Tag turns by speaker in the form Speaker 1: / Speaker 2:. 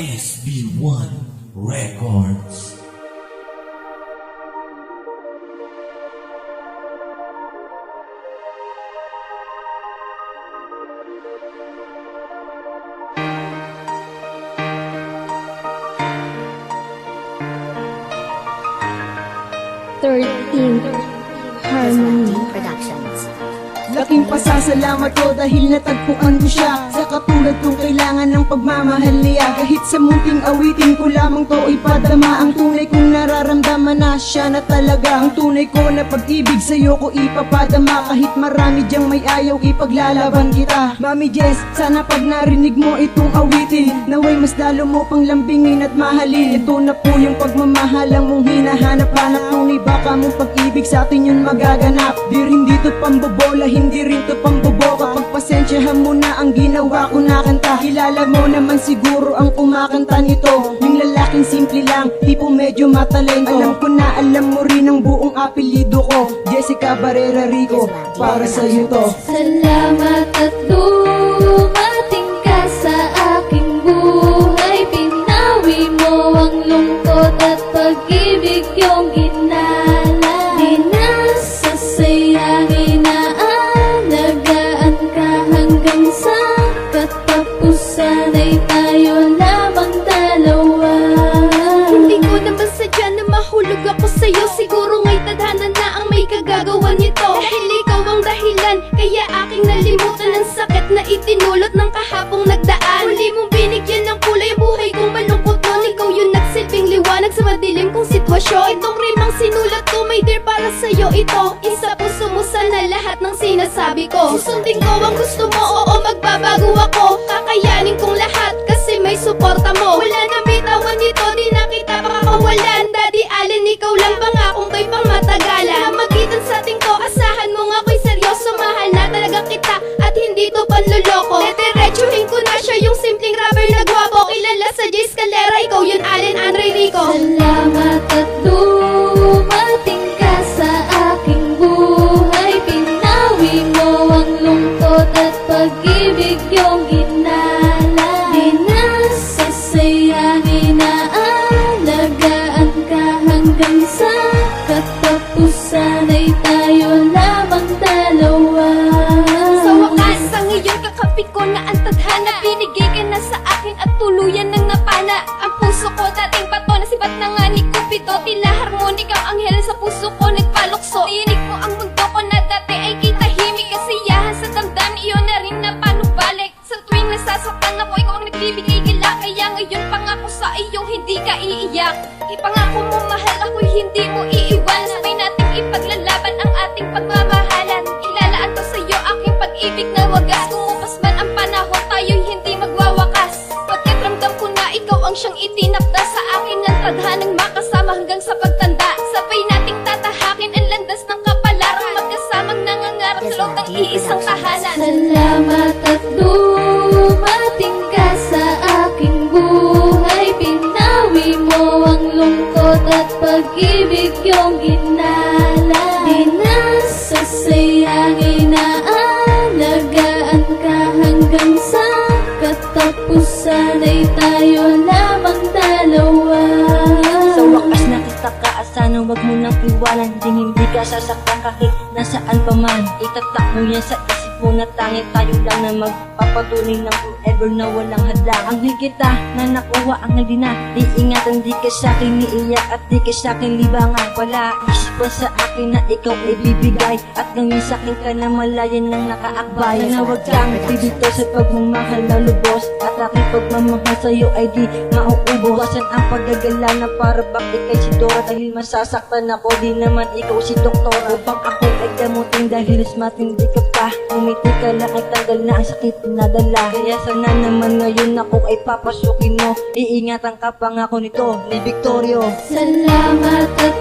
Speaker 1: SB1 Records.
Speaker 2: Harmony Productions.
Speaker 3: Laking pasasalamat ko dahil natagpuan ko siya. Sa katulad kong kailangan ng pagmamahal niya. Kahit sa munting awitin ko lamang to ipadama. Ang tunay kong nararamdaman na siya na talaga. Ang tunay ko na pag-ibig sa'yo ko ipapadama. Kahit marami diyang may ayaw ipaglalaban kita. Mami Jess, sana pag narinig mo itong awitin, naway mas lalo mo pang lambingin at mahalin. Ito na po yung pagmamahalang mong hinahanap-hanap. Tunay baka mong pag-ibig sa atin yun magaganap. Di rin dito pambobola, hindi rin to pamboboka. Pagpasensyahan mo na ang ginawa ko na kanta. Kilala mo naman siguro ang kumakanta nito. Yung lalaking simple lang, tipo medyo matalento. Alam ko na alam mo rin ang buong apelido ko, Jessica Barrera Rico, para sa'yo to.
Speaker 2: Salamat at dumating ka sa aking buhay. Pinawi mo ang lungkot at pag-ibig yung ginala. Di na sasayangin na alagaan ka hanggang sa katapusan ay tayo lamang dalawa. Hindi ko naman sadya na mahulog ako sa'yo. Siguro nga'y tadhana na ang may kagagawa nito. Dahil ikaw ang dahilan, kaya aking nalimutan ang sakit na itinulot ng kahapong nagdaan. Huli mong binigyan ng kulay ang buhay kong malungkot noon. Ikaw yung nagsilbing liwanag sa madilim kong sitwasyon. Itong rimang sinulat ko, may dear, para sa'yo ito. Isa puso mo sana lahat ng sinasabi ko. Susundin ko ang gusto mo, oo magbabago ako. Kakayanin kong lahat kasi may suporta mo. Wala na bitawan nito, di na kita pakakawalan. Daddy Allen, ikaw lang pangakong ko'y pangmatagalan. Na magitan sa ating to, asahan mo nga ko'y seryoso. Mahal na talaga kita at hindi to panloloko. Diretsuhin ko na siya, yung simpleng rapper na gwapo. Kilala sa Jay Scalera, ikaw yun Allen Andre Rico. Salamat at dumating ka sa aking buhay. Pinawi mo ang lungkot at pag-ibig yung ginala. Di na sasayangin na alagaan ka hanggang sa katapusan ay tayo lamang dalawa. Sa wakas, ang iyong kakapit ko na ang tadhana. Binigay ka na sa akin at tuluyan ng napana. Ang puso ko dating bato na sibat na nga ni Cupido. Tila harmonika ang anghel sa puso ko nagpalukso. Niyanig mo ang mundo ko na dati ay kitahimik. Kasiyahan sa damdam, iyon na rin na panubalik. Sa tuwing nasasaktan ako, ikaw ang nagbibigay gila. Kaya ngayon pangako sa iyo, hindi ka iiyak. Ipangako mo mahal ako'y hindi mo iiwan. Sabay nating ipaglalaban ang ating pagmamahalan. Ilalaan ko sa iyo aking pag-ibig na wagas. Kumupas man ang panahon, tayo'y hindi magwawakas. Pagkat ramdam ko na ikaw ang siyang itinakda sa akin ng tadhanang makasama hanggang sa pagtanda. Sabay nating tatahakin ang landas ng kapalaran. Magkasamang nangangarap sa loob ng iisang tahanan. Salamat at dumating ka sa aking buhay. Pinawi mo ang lungkot at pag-ibig yung ginala. Di na sasayangin na alagaan ka hanggang sa katapusan ay tayo lamang dalawa.
Speaker 4: Sa wakas nakita ka at sana wag mo nang iwanan. Hindi ka sasaktan kahit nasaan pa man. Itatak mo yan sa isip mo na tanging tayo lang na magpapatuloy ng forever na walang hadlang. Ang higita na nakuha ang hindi na iingatan. Di ka sa'kin niiyak at di ka sa'kin libangan. Wala isipan sa akin na ikaw ay bibigay at gawin sa'kin ka na malayan ng nakaakbay. Na wag kang pibito sa pagmamahal na lubos at aking pagmamahal sa'yo ay di mauubos. Wasan ang paggagala na para bang ikay si Dora. Dahil masasaktan ako, di naman ikaw si Doktora. Upang ako ay gamutin dahil mas matindi ka pa. Umiti ka lang ay tanggal na ang sakit na dala. Kaya sana naman ngayon ako ay papasukin mo. Iingatan ka pangako nito ni Victorio.
Speaker 2: Salamat at